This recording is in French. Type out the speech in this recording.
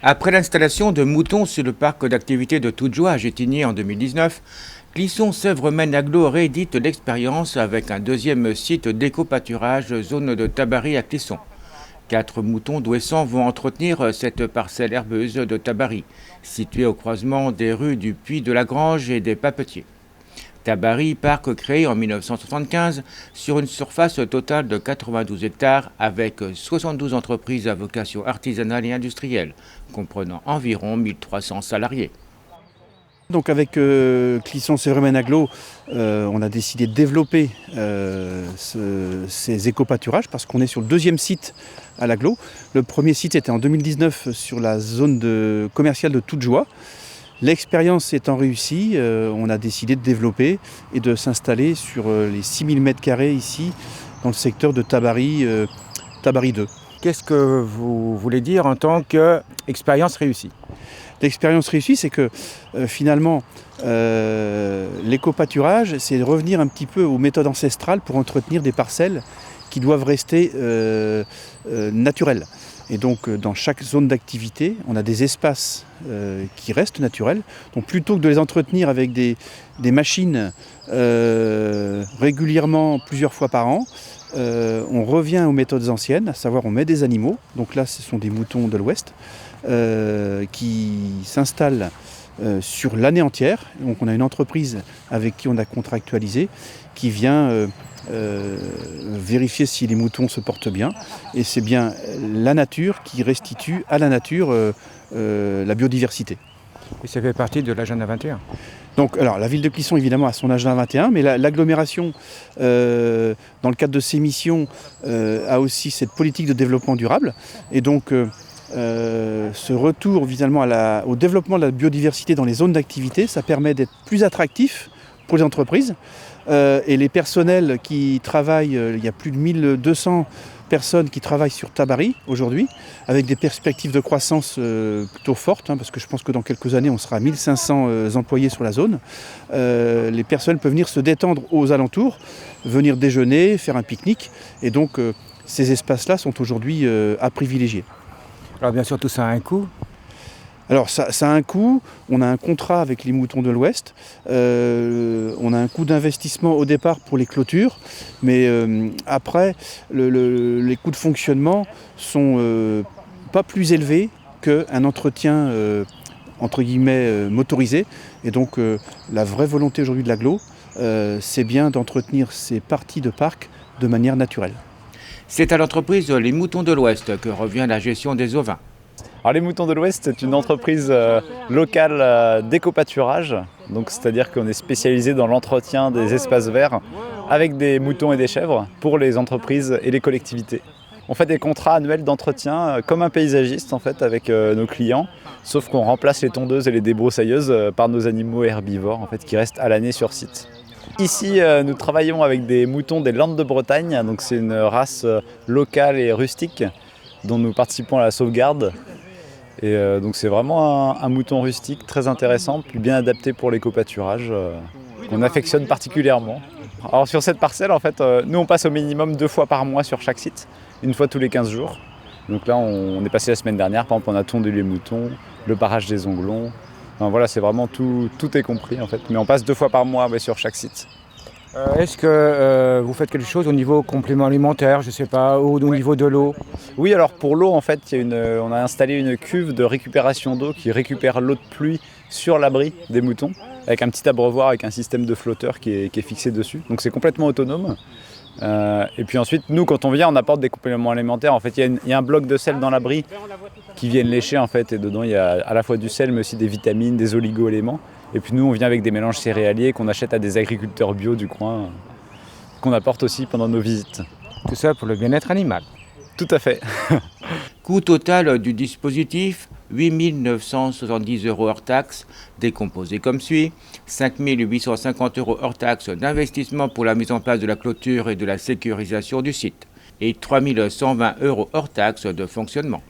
Après l'installation de moutons sur le parc d'activités de Toujoie à Gétigné en 2019, Clisson-Sèvres-Maine-Aglo réédite l'expérience avec un deuxième site d'éco-pâturage zone de Tabary à Clisson. 4 moutons d'Ouessant vont entretenir cette parcelle herbeuse de Tabary, située au croisement des rues du Puy de la Grange et des Papetiers. Tabary, parc créé en 1975 sur une surface totale de 92 hectares avec 72 entreprises à vocation artisanale et industrielle, comprenant environ 1300 salariés. Donc avec Clisson-Sèvres-Maine-Aglo, on a décidé de développer ces éco-pâturages parce qu'on est sur le deuxième site à l'Aglo. Le premier site était en 2019 sur la zone commerciale de Toujoie. L'expérience étant réussie, on a décidé de développer et de s'installer sur les 6000 m² ici, dans le secteur de Tabary, Tabary 2. Qu'est-ce que vous voulez dire en tant qu'expérience réussie ? L'expérience réussie, c'est que finalement, l'éco-pâturage, c'est de revenir un petit peu aux méthodes ancestrales pour entretenir des parcelles qui doivent rester naturelles. Et donc dans chaque zone d'activité, on a des espaces qui restent naturels. Donc plutôt que de les entretenir avec des machines régulièrement plusieurs fois par an, on revient aux méthodes anciennes, à savoir on met des animaux. Donc là ce sont des moutons de l'Ouest qui s'installent sur l'année entière. Donc on a une entreprise avec qui on a contractualisé qui vient vérifier si les moutons se portent bien. Et c'est bien la nature qui restitue à la nature la biodiversité. Et ça fait partie de l'agenda 21. Donc, alors, la ville de Clisson, évidemment, a son agenda 21, mais l'agglomération, dans le cadre de ses missions, a aussi cette politique de développement durable. Et donc, ce retour, évidemment, au développement de la biodiversité dans les zones d'activité, ça permet d'être plus attractif pour les entreprises. Et les personnels qui travaillent, il y a plus de 1200 personnes qui travaillent sur Tabary aujourd'hui, avec des perspectives de croissance plutôt fortes, parce que je pense que dans quelques années, on sera à 1500 employés sur la zone. Les personnes peuvent venir se détendre aux alentours, venir déjeuner, faire un pique-nique. Et donc, ces espaces-là sont aujourd'hui à privilégier. Alors bien sûr, tout ça a un coût. Alors ça a un coût, on a un contrat avec les moutons de l'Ouest, on a un coût d'investissement au départ pour les clôtures, mais après les coûts de fonctionnement sont pas plus élevés qu'un entretien entre guillemets motorisé. Et donc la vraie volonté aujourd'hui de l'Aglo, c'est bien d'entretenir ces parties de parc de manière naturelle. C'est à l'entreprise Les Moutons de l'Ouest que revient la gestion des ovins. Alors les Moutons de l'Ouest, c'est une entreprise locale d'éco-pâturage, donc c'est-à-dire qu'on est spécialisé dans l'entretien des espaces verts avec des moutons et des chèvres pour les entreprises et les collectivités. On fait des contrats annuels d'entretien comme un paysagiste en fait avec nos clients, sauf qu'on remplace les tondeuses et les débroussailleuses par nos animaux herbivores en fait qui restent à l'année sur site. Ici, nous travaillons avec des moutons des Landes de Bretagne, donc c'est une race locale et rustique dont nous participons à la sauvegarde. Et donc c'est vraiment un mouton rustique très intéressant, puis bien adapté pour l'éco-pâturage, qu'on affectionne particulièrement. Alors sur cette parcelle, en fait, nous on passe au minimum 2 fois par mois sur chaque site, une fois tous les 15 jours. Donc là on est passé la semaine dernière, par exemple on a tondu les moutons, le parage des onglons. Enfin, voilà, c'est vraiment tout est compris en fait, mais on passe 2 fois par mois sur chaque site. Est-ce que vous faites quelque chose au niveau complément alimentaire, je ne sais pas, ou au niveau de l'eau ? Oui, alors pour l'eau, en fait, on a installé une cuve de récupération d'eau qui récupère l'eau de pluie sur l'abri des moutons, avec un petit abreuvoir avec un système de flotteur qui est fixé dessus. Donc c'est complètement autonome. Et puis ensuite, nous, quand on vient, on apporte des compléments alimentaires. En fait, il y a un bloc de sel dans l'abri qui viennent lécher, en fait, et dedans, il y a à la fois du sel, mais aussi des vitamines, des oligo-éléments. Et puis nous, on vient avec des mélanges céréaliers qu'on achète à des agriculteurs bio du coin, qu'on apporte aussi pendant nos visites. Tout ça pour le bien-être animal. Tout à fait. Coût total du dispositif, 8 970 € hors taxe, décomposé comme suit. 5 850 € hors taxe d'investissement pour la mise en place de la clôture et de la sécurisation du site. Et 3 120 € hors taxe de fonctionnement.